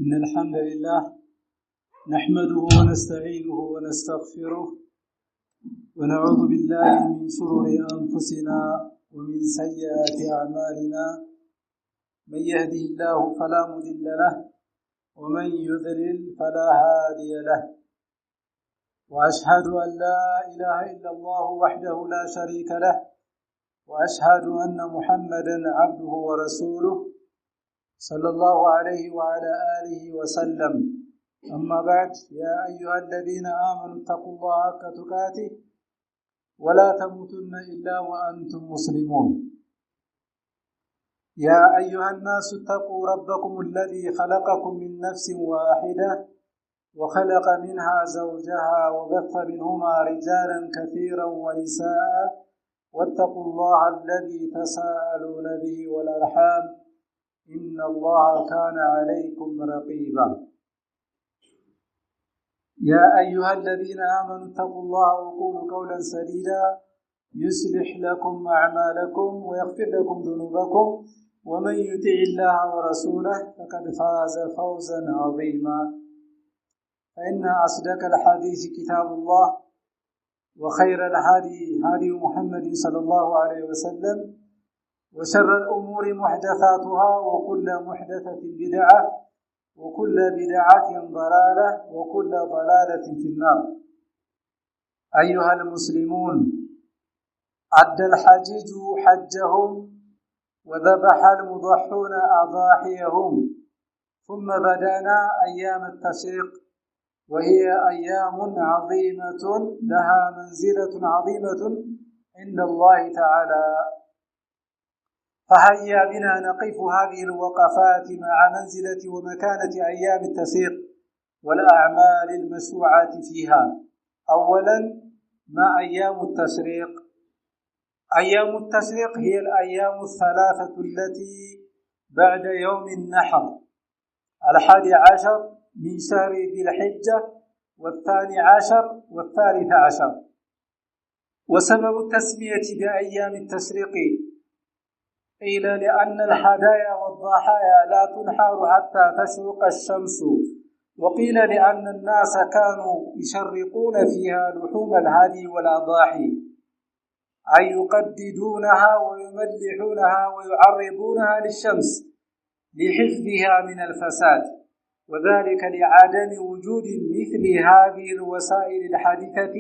إن الحمد لله نحمده ونستعينه ونستغفره ونعوذ بالله من شرور أنفسنا ومن سيئات أعمالنا من يهده الله فلا مضل له ومن يضلل فلا هادي له وأشهد أن لا إله إلا الله وحده لا شريك له وأشهد أن محمدا عبده ورسوله صلى الله عليه وعلى آله وسلم. أما بعد، يا أيها الذين آمنوا اتقوا الله حق تقاته ولا تموتن إلا وأنتم مسلمون. يا أيها الناس اتقوا ربكم الذي خلقكم من نفس واحدة وخلق منها زوجها وبث منهما رجالا كثيرا ونساء واتقوا الله الذي تساءلون به والأرحام إن الله كان عليكم رقيبا. يا أيها الذين آمنوا اتقوا الله وقولوا قولا سديدا يصلح لكم أعمالكم ويغفر لكم ذنوبكم ومن يطع الله ورسوله فقد فاز فوزا عظيما. فإن أصدق الحديث كتاب الله وخير الهدي هدي محمد صلى الله عليه وسلم وشر الأمور محدثاتها وكل محدثة بدعة وكل بدعة ضلالة وكل ضلالة في النار. أيها المسلمون، أدى الحجيج حجهم وذبح المضحون أضاحيهم، ثم بدأنا أيام التشريق وهي أيام عظيمة لها منزلة عظيمة عند الله تعالى. فهيا بنا نقف هذه الوقفات مع منزلة ومكانة أيام التشريق والأعمال المشروعة فيها. أولا، ما أيام التشريق؟ أيام التشريق هي الأيام الثلاثة التي بعد يوم النحر 11 من شهر ذي الحجة و12 و13. وسبب التسمية بأيام التشريق قيل لأن الهدايا والضحايا لا تنحر حتى تشرق الشمس، وقيل لأن الناس كانوا يشرقون فيها لحوم الهدي والأضاحي، أي يقددونها ويملحونها ويعرضونها للشمس لحفظها من الفساد، وذلك لعدم وجود مثل هذه الوسائل الحديثة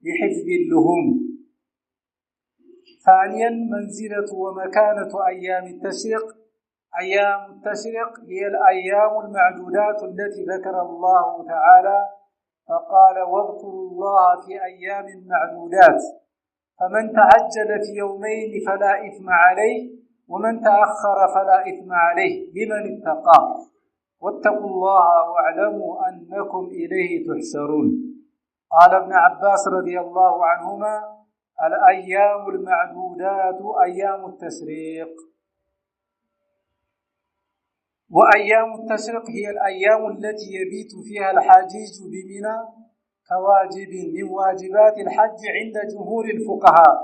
لحفظ اللحوم. ثانيا، منزلة ومكانة أيام التشريق. أيام التشريق هي الأيام المعدودات التي ذكر الله تعالى فقال واذكروا الله في أيام معدودات، فمن تعجل في يومين فلا إثم عليه ومن تأخر فلا إثم عليه لمن اتقى واتقوا الله واعلموا أنكم إليه تحشرون. قال ابن عباس رضي الله عنهما: الأيام المعدودات أيام التشريق. وأيام التشريق هي الأيام التي يبيت فيها الحاجيج بمنى كواجب من واجبات الحج عند جمهور الفقهاء،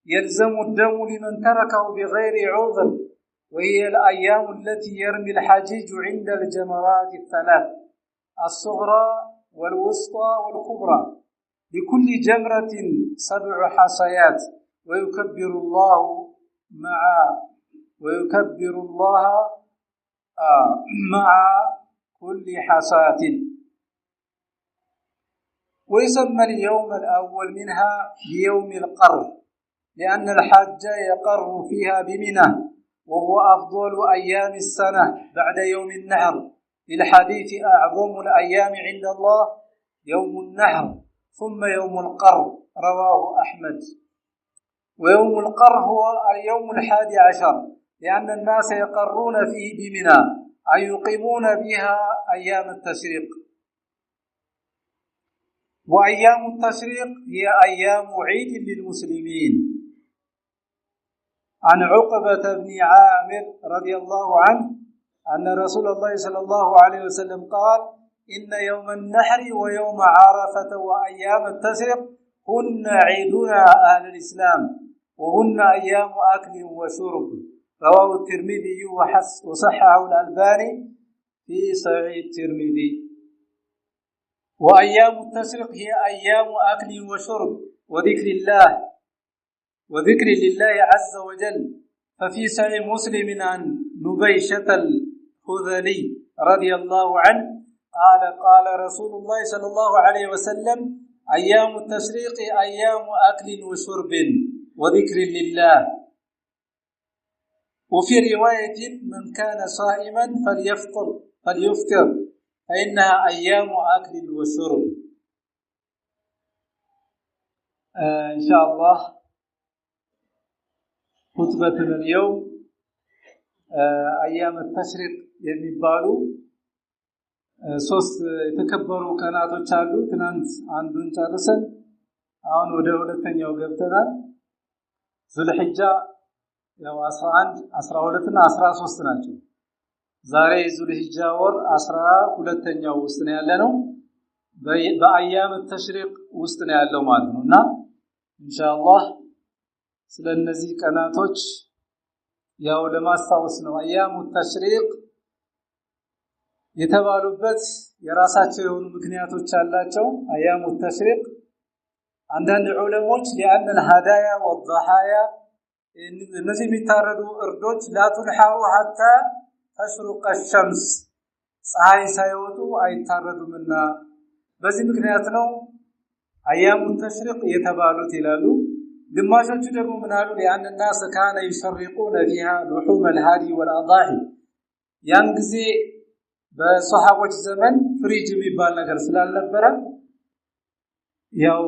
يلزم الدم لمن تركه بغير عذر، وهي الأيام التي يرمي الحاجيج عند الجمرات الثلاث الصغرى والوسطى والكبرى، لكل جمرة 7 حصيات، ويكبر الله مع كل حصاة. ويسمى اليوم الأول منها بيوم القر، لأن الحاج يقر فيها بمنى، وهو أفضل أيام السنة بعد يوم النحر، للحديث أعظم الأيام عند الله يوم النحر ثم يوم القر، رواه أحمد. ويوم القر هو اليوم 11 لأن الناس يقرون فيه بمنى، أي يقيمون بها أيام التشريق. وأيام التشريق هي أيام عيد للمسلمين. عن عقبة بن عامر رضي الله عنه أن رسول الله صلى الله عليه وسلم قال: إن يوم النحر ويوم عرفة وأيام التشريق هن عيدنا أهل الإسلام، وهن أيام أكل وشرب. رواه الترمذي وصححه الألباني في صحيح الترمذي. وأيام التشريق هي أيام أكل وشرب وذكر لله عز وجل. ففي صحيح مسلم عن نبيشة الخذلي رضي الله عنه قال رسول الله صلى الله عليه وسلم: أيام التشريق أيام أكل وشرب وذكر لله. وفي رواية: من كان صائما فليفطر فإنها أيام أكل وشرب. إن شاء الله خطبتنا اليوم أيام التشريق የሚባሉ ሶስት የተከበሩ ቀናቶች አሉ። ትናንት አንዱን ጨርሰን አሁን ወደ ሁለተኛው ገብተናል። ዙልሂጃ ያው 11 12 እና 13 ናቸው። ዛሬ ዙልሂጃ ወር 12ኛው ውስጥ ነው ያለነው። በአያም ተሽሪቅ ውስጥ ነው ያለው ማለት ነውና ኢንሻአላህ ስለነዚህ ቀናቶች ያው ለማስታወስ ነው። አያሙ ተሽሪቅ የተባሉበት የራሳቸው የሆኑ ምክንያቶች አላቸው። አያሙ ተሽሪቅ አንዳንድ ዑለሞች لأن الهدايا والضحايا እነዚህ የሚታረዱ እርዶች لا تنحر حتى تشرق الشمس ፀሐይ ሳይወጡ አይታረዱምና በዚህ ምክንያት ነው አያሙ ተሽሪቅ የተባሉት ይላሉ። ግማሾቹ ደግሞ ምን አሉ? لأن الناس كانوا يشرقون فيها لحوم الهادي والأضاحي ያን ጊዜ በሷሃቦች ዘመን ፍሪጅ የሚባል ነገር ስላልነበረ ያው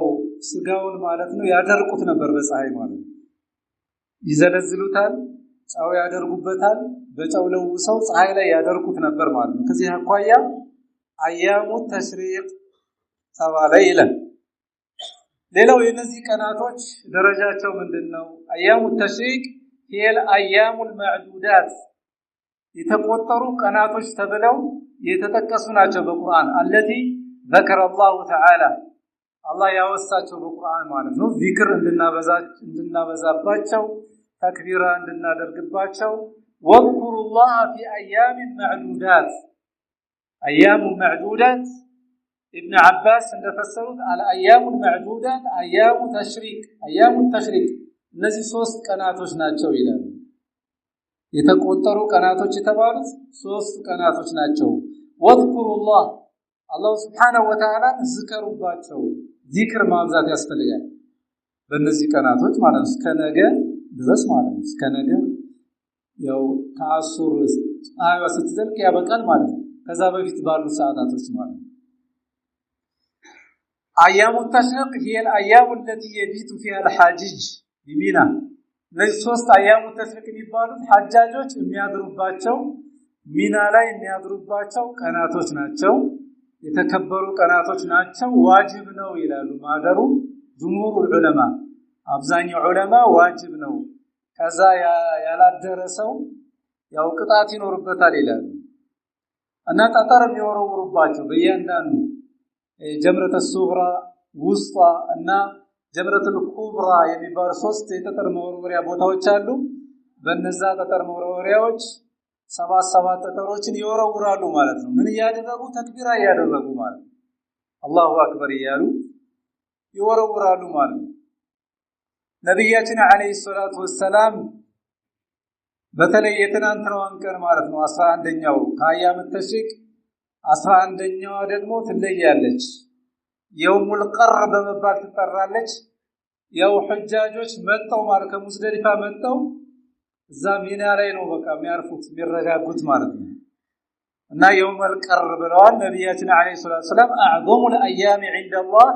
ስጋውን ማለት ነው ያደርቁት ነበር በፀሐይ ማለት ነው። ይዘለዝሉታል፣ ጫው ያደርጉበታል፣ በጫው ለውሰው ፀሐይ ላይ ያደርቁት ነበር ማለት ነው። ከዚህ አኳያ አያሙ ተሽሪቅ ተባለ ይላል። ሌላው የነዚህ ቀናቶች ደረጃቸው ምንድነው? አያሙ ተሽሪቅ ሄል አያሙል ማዕዱዳት የተቆጠሩ ቀናቶች ተብለው የተጠቀሱ ናቸው በቁርአን التي ذكر الله تعالى الله ያወሳቸው በቁርአን ማለት ነው። ዚክር እንድናበዛባቸው ተክቢራ እንድናደርግባቸው وذكروا الله في ايام معدودات ايام معدودات ابن عباس እንደፈሰሩት الايام المعدودات ايام التشريق እነዚህ ሶስት ቀናቶች ናቸው ይላሉ። የተቆጠሩ ቀናቶች የተባሉት ሶስት ቀናቶች ናቸው። ወذكሩላህ አላህ Subhanahu Wa Ta'ala ዝከሩባቸው። ዚክር ማብዛት ያስፈልጋል በእነዚህ ቀናቶች ማለት ነው። እስከ ነገ ድረስ ማለት ነው። እስከ ነገ ያው ከአሱር ፀሐይዋ ስትዘልቅ ያበቃል ማለት ነው። ከዛ በፊት ባሉ ሰዓታቶች ማለት ነው። አያሙ ተሽሪቅ هي الايام التي يبيت فيها الحاجج بمنى እነዚህ ሶስት አያሙ ተሽሪቅ የሚባሉት ሐጃጆች የሚያድሩባቸው ሚና ላይ የሚያድሩባቸው ቀናቶች ናቸው። የተከበሩ ቀናቶች ናቸው። ዋጅብ ነው ይላሉ ማደሩ ጅምሁር ዑለማ። አብዛኛው ዑለማ ዋጅብ ነው፣ ከዛ ያላደረሰው ያው ቅጣት ይኖርበታል ይላሉ። እና ጠጠር የሚወረውሩባቸው በእያንዳንዱ ጀምረተ ሱግራ ውስጣ እና ጀምረቱል ኩብራ የሚባሉ ሶስት የጠጠር መወርወሪያ ቦታዎች አሉ። በእነዛ ጠጠር መወርወሪያዎች ሰባት ጠጠሮችን ይወረውራሉ ማለት ነው። ምን ያደረጉ? ተክቢራ ያደረጉ ማለት ነው። አላሁ አክበር ይያሉ ይወረውራሉ ማለት ነው። ነብያችን አለይሂ ሰላቱ ወሰለም በተለይ የትናንትናውን ቀን ማለት ነው 11ኛው ከአያም ተሽሪቅ 11ኛዋ ደግሞ ትለያለች። የውሙል ቀር በመባል ትጠራለች። ያው ሐጃጆች መጣው ማለት ከሙዝደሊፋ መጣው እዛ ሚና ላይ ነው በቃ የሚያርፉት የሚረጋጉት ማለት ነው። እና የውሙል ቀር ብለዋል ነብያችን አለይሂ ሰላቱ ወሰለም አዕظሙል አያም عند الله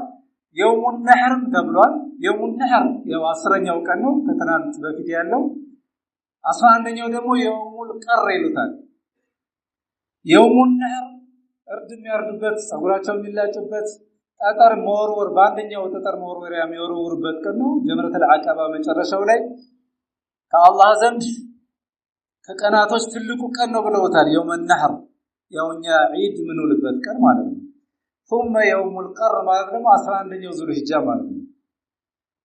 የውሙል ነህር ተብሏል። የውሙል ነህር ያው 10ኛው ቀን ነው ከትናንት በፊት ያለው። 11ኛው ደግሞ የውሙል ቀር ይሉታል። የውሙል ነህር እርድ የሚያርዱበት ጸጉራቸው የሚላጭበት ጠጠር መወርወር በአንደኛው ጠጠር መወርወሪያ የሚወርወሩበት ቀን ነው። ጀምረቱል አቀባ መጨረሻው ላይ ከአላህ ዘንድ ከቀናቶች ትልቁ ቀን ነው ብለውታል። የውሙል ነህር ያውኛ ዒድ ምንውልበት ቀን ማለት ነው። ثم يوم القر ማለት ደግሞ 11ኛው ዙልሂጃ ማለት ነው።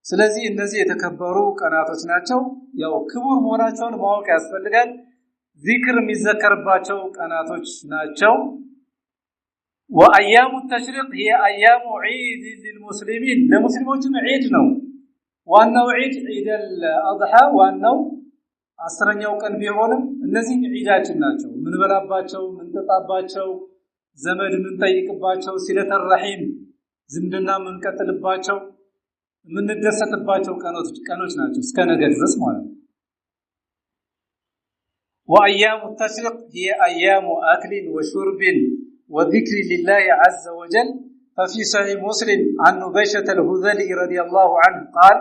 ስለዚህ እነዚህ የተከበሩ ቀናቶች ናቸው። ያው ክቡር መሆናቸውን ማወቅ ያስፈልጋል። ዚክር የሚዘከርባቸው ቀናቶች ናቸው وأيام التشريق هي أيام عيد للمسلمين للمسلمين عيد ነው ዋናው عيد عيد الأضحى ዋናው አስረኛው ቀን ቢሆንም እነዚህ ዒዳችን ናቸው ምን በላባቸው ምን ተጣባቸው ዘመድ ምን ጠይቅባቸው ሲለተ ረሂም ዝምድና ምን ቀጥልባቸው ምን ደሰትባቸው ቀኖች ናቸው እስከ ነገ ድረስ ማለት ነው وأيام التشريق هي أيام أكل وشرب وذكر لله عز وجل ففي صحيح مسلم عن نبيشة الهذلي رضي الله عنه قال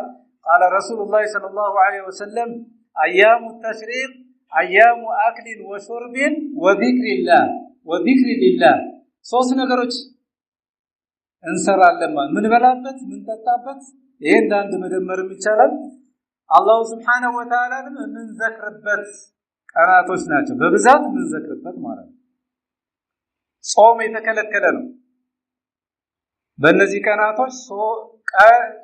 قال رسول الله صلى الله عليه وسلم أيام التشريق أيام أكل وشرب وذكر لله ሶስት ነገሮች እንሰራለን ምን በላበት ምን ተጣበት ይሄን አንድ መደመርም ይቻላል አላህ Subhanahu Wa Ta'ala ምን ዘክርበት ቀናቶች ናቸው በብዛት ምን ዘክርበት ማለት ነው ጾም የተከለከለ ነው በእነዚህ ቀናቶች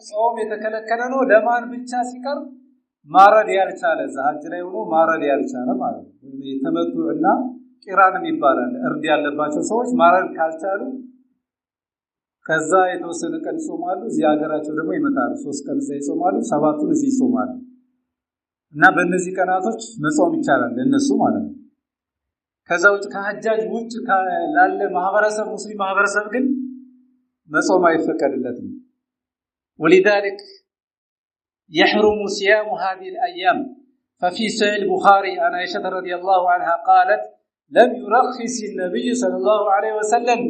ጾም የተከለከለ ነው ለማን ብቻ ሲቀር ማረድ ያልቻለ ዛጅ ላይ ሆኖ ማረድ ያልቻለ ማለት ነው የተመቱና ቂራንም ይባላል እርድ ያለባቸው ሰዎች ማረድ ካልቻሉ ከዛ የተወሰነ ቀን ጾማሉ እዚህ ሀገራቸው ደግሞ ይመጣሉ 3 ቀን እዚህ ጾማሉ 7ቱን እዚህ ጾማሉ እና በእነዚህ ቀናቶች መጾም ይቻላል ለነሱ ማለት ነው ከዛው ከሐጃጅ ውጭ ላለ ማህበረሰብ ሙስሊም ማህበረሰብ ግን መጾም አይፈቀድለትም ولذلك يحرم صيام هذه الأيام ففي صحيح البخاري عن عائشة رضي الله عنها قالت لم يرخص النبي صلى الله عليه وسلم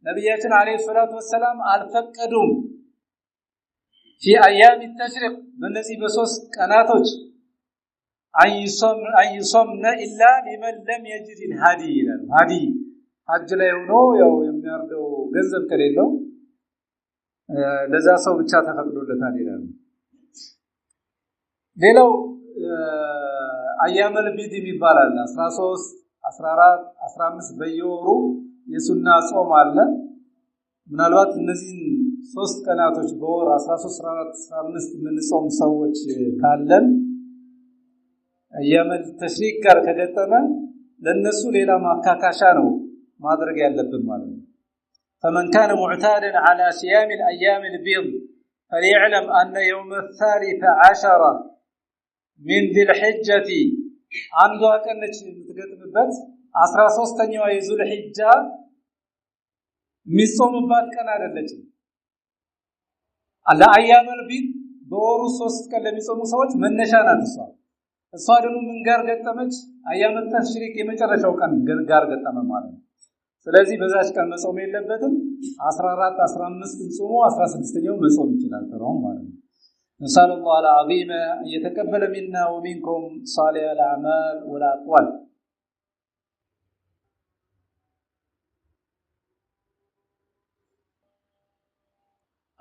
نبياتنا عليه الصلاة والسلام الفقدهم في أيام التشريق بالنسبة بسوس كاناتوج أن يصمن إلا لمن لم يجد الهدي الهدي حج لا يونو يميردو ገንዘብ ከሌለው ለዛ ሰው ብቻ ተፈቅዶለታል ይላል ሌላው አያመል ቢድ ይባላል 13 14 15 በየወሩ የሱና ጾም አለ ምናልባት እነዚህ 3 ቀናቶች በወር 13 14 15 ምን ጾም ሰዎች ካለን አያመል ተሽሪክ ጋር ከገጠመ ለነሱ ሌላ ማካካሻ ነው ማድረግ ያለብን ማለት ነው فمن كان معتادا على صيام الايام البيض فليعلم ان يوم 13 من ذي الحجه አንዷ ቀንች የምትገጥምበት 13ኛው የዙል ሒጃ ሚጾምባት ቀን አይደለችም አላ አያመል ቢድ በወሩ 3 ቀን ለሚጾሙ ሰዎች መነሻ ናት እሷ ደግሞ ምን ጋር ገጠመች አያመል ተሽሪክ የመጨረሻው ቀን ጋር ገጠመ ማለት ነው ስለዚህ በዛች ቀን መጾም የለበትም 14 15 ጾሙ 16ኛው መጾም ይችላል ተራው ማለት ነው نسأل الله العظيم أن يتقبل منا ومنكم صالح الأعمال والأقوال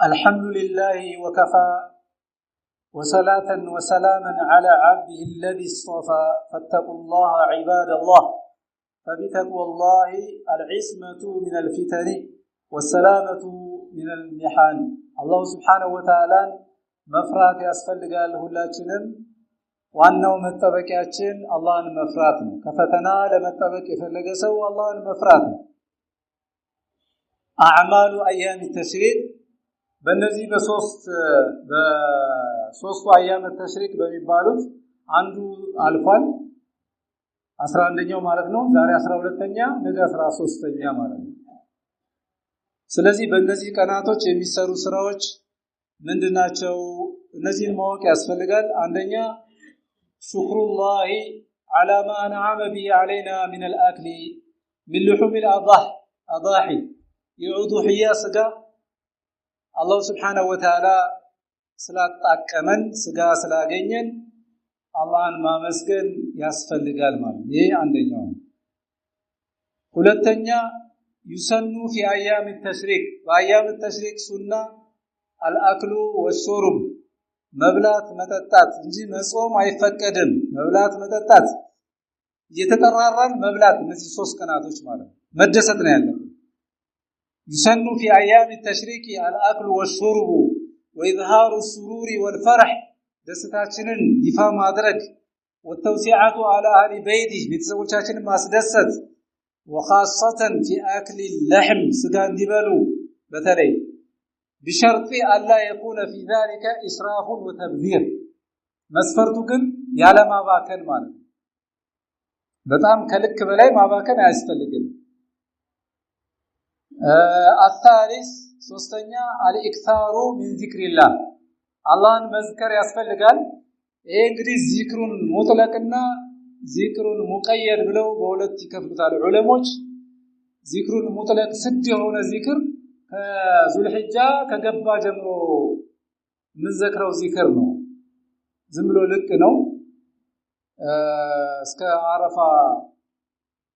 الحمد لله وكفى وصلاة وسلاما على عبده الذي اصطفى فاتقوا الله عباد الله فبتقوى الله العصمة من الفتن والسلامة من المحن الله سبحانه وتعالى መፍራት ያስፈልጋል ሁላችንም ዋናው መጠበቂያችን አላህን መፍራት ነው ከፈተና ለመጠበቅ የፈለገ ሰው አላህን መፍራት ነው አዕማሉ አያም ተሽሪቅ በእነዚህ በሶስቱ አያም ተሽሪቅ በሚባሉት አንዱ አልፏል 11ኛው ማለት ነው ዛሬ 12ኛ ነገ 13ኛ ማለት ነው ስለዚህ በእነዚህ ቀናቶች የሚሰሩ ስራዎች ምንድናቸው እነዚህን ማወቅ ያስፈልጋል አንደኛ ሹክሩላሂ على ما انعم به علينا من الاكل من لحوم الاضاحي يعضحيا ስጋ አላህ Subhanahu Wa Ta'ala ስላጣቀመን ስጋ ስላገኘን አላህን ማመስገን ያስፈልጋል ማለት ይሄ አንደኛው ሁለተኛ ይሰኑ في ايام التشريق በአያም التشريق ሱና አልአክሉ ወሹሩብ መብላት መጠጣት እንጂ መጾም አይፈቀድም መብላት መጠጣት እየተጠራራን መብላት እነዚህ 3 ቀናቶች ማለት መደሰት ነው ያለው ይሰኑ في ايام التشريق الاكل والشرب واظهار السرور والفرح ደስታችንን ይፋ ማድረግ والتوسعة على أهل بيته بتزوجاتين ማስደሰት وخاصة في أكل اللحم سجان دبلو بتلي بشرط ألا يكون في ذلك إسراف وتبذير مسفرتو ግን ያለ ማባከን ማለት በጣም ከልክ በላይ ማባከን አያስፈልግም الثالث ሶስተኛ الإكثار من ذكر الله አላህን መዝከር ያስፈልጋል ይሄ እንግዲህ ዚክሩን ሙጥለቅና ዚክሩን ሙቀየድ ብለው በሁለት ይከፍሉታል ዑለሞች ዚክሩን ሙጥለቅ ስድ የሆነ ዚክር ከዙልሂጃ ከገባ ጀምሮ ምን ዘክረው ዚክር ነው ዝም ብሎ ልቅ ነው እስከ አረፋ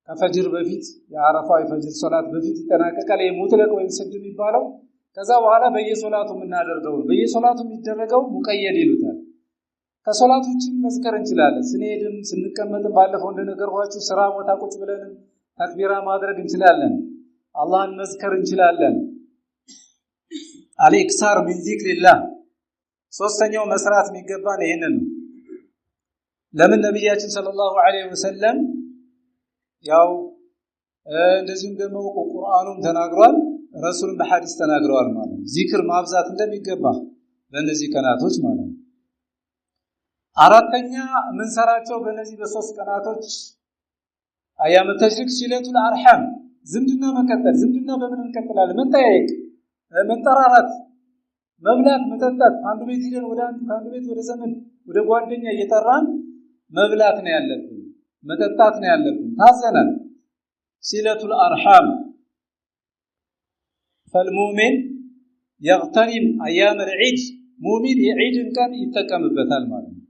ከፈጅር በፊት የአረፋ የፈጅር ሶላት በፊት ይጠናቀቃል የሙጥለቅ ወይም ስድ የሚባለው ከዛ በኋላ በየሶላቱ ምናደርገው በየሶላቱ የሚደረገው ሙቀየድ ይሉታል ከሶላት ውጪ መዝከር እንችላለን ስንሄድም ስንቀመጥም ባለፈው እንደነገርኳችሁ ስራ ቦታ ቁጭ ብለን ተክቢራ ማድረግ እንችላለን አላህን መዝከር እንችላለን አልኢክሳር من ذكر الله ሶስተኛው መስራት የሚገባን ይሄንን ነው ለምን ነብያችን ሰለላሁ ዐለይሂ ወሰለም ያው እንደዚህም ደግሞ ቁርአኑም ተናግሯል ረሱልም በሐዲስ ተናግረዋል ማለት ነው ዚክር ማብዛት እንደሚገባ በእነዚህ ቀናቶች ማለት ነው አራተኛ ምን ሰራቸው በእነዚህ በሶስት ቀናቶች አያም ተሽሪክ ሲለቱል አርሃም ዝምድና መከተል ዝምድና በምን እንከተላለን መጠያየቅ መጠራራት መብላት መጠጣት አንዱ ቤት ሄደን ወደ አንዱ ቤት ወደ ዘመን ወደ ጓደኛ እየጠራን መብላት ነው ያለብን መጠጣት ነው ያለብን ታዘናል ሲለቱል አርሃም فالمؤمن يغتنم ايام العيد مؤمن يعيد كان يتقمبታል ማለት ነው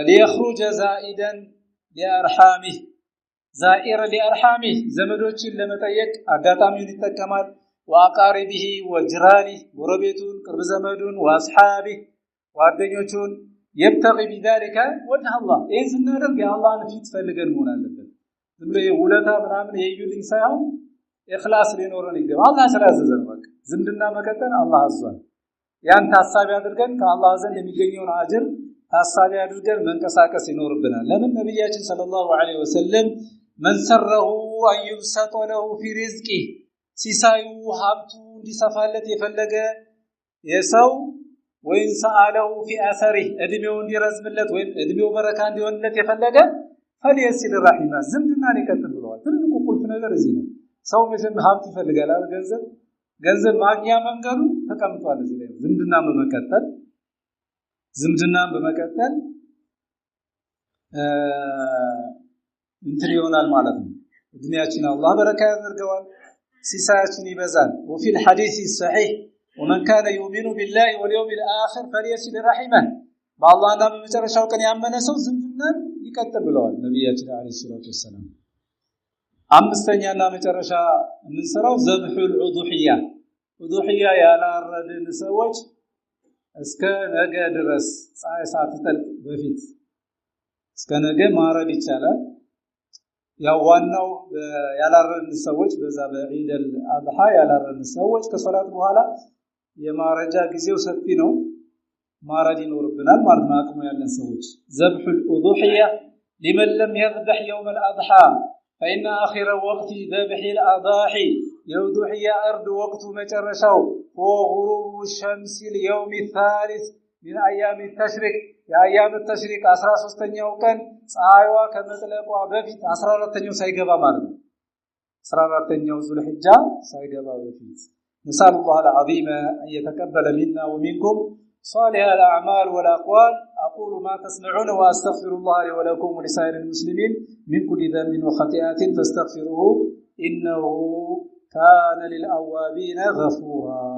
ليخرج زائدا لارحامه زائر لارحامه ዘመዶችን ለመጠየቅ አጋጣሚውን ይተከማል واقاربه وجيرانه ጎረቤቱን ቅርብ ዘመዱን واصحابه ጓደኞቹን يبتغي بذلك وجه الله ይህን ስናደርግ የአላህን ፊት ፈልገን መሆን አለበት ዝም ብሎ ውለታ ምናምን የዩልኝ ሳይሆን ኢኽላስ ሊኖረን ይገባል አላህ ስላዘዘን በቃ ዝምድና መከተል አላህ አዟል ያን ታሳቢ አድርገን ከአላህ ዘንድ የሚገኘውን አጅር ታሳቢ አድርገን መንቀሳቀስ ይኖርብናል ለምን ነብያችን ሰለላሁ ዐለይሂ ወሰለም من سره ان يبسط له في رزقه ሲሳዩ ሀብቱ እንዲሰፋለት የፈለገ የሰው ወይን ሰአለው في اثره እድሜው እንዲረዝምለት ወይም እድሜው በረካ እንዲሆንለት የፈለገ فليصل رحمه ዝምድናን ይቀጥል ብለዋል ትልቁ ቁልፍ ነገር እዚህ ነው ሰው መቼም ሀብት ይፈልጋል ገንዘብ ማግኛ መንገዱ ተቀምጧል እዚህ ላይ ዝምድናን በመቀጠል እንትን ይሆናል ማለት ነው እድሜያችን አላህ በረካ ያደርገዋል ሲሳያችን ይበዛል وفي الحديث الصحيح ومن كان يؤمن بالله واليوم الآخر فليصل رحمه በአላህና በመጨረሻው ቀን ያመነ ሰው ዝምድናን ይቀጥል ብለዋል ነብያችን አለይሂ ሰላቱ ወሰለም አምስተኛና መጨረሻ እንሰራው ዘብሁል ኡዱሂያ ኡዱሂያ ያላረድን ሰዎች እስከ ነገ ድረስ ፀሐይ ሳትጠልቅ በፊት እስከ ነገ ማረድ ይቻላል ያው ዋናው ያላረድን ሰዎች በዛ በዒደል አድሃ ያላረድን ሰዎች ከሶላት በኋላ የማረጃ ጊዜው ሰፊ ነው ማረድ ይኖርብናል ማለት ነው አቅሙ ያለን ሰዎች ዘብሁል ኡዱሂያ لمن لم يذبح يوم الأضحى فإن آخر وقت ذبح الأضاحي يوضحي أرض وقت مجرشو وغروب الشمس اليوم الثالث من أيام التشريق يا أيام التشريق 13ኛው ቀን ፀሐይዋ ከመጥለቋ በፊት 14ኛው ሳይገባ ማለት ነው 14ኛው ዙልሂጃ ሳይገባ በፊት نسأل الله العظيم أن يتقبل منا ومنكم صالح الأعمال والأقوال أقول ما تسمعون وأستغفر الله لي ولكم ولسائر المسلمين من كل ذنب وخطيئة فاستغفروه إنه كان للأوابين غفورا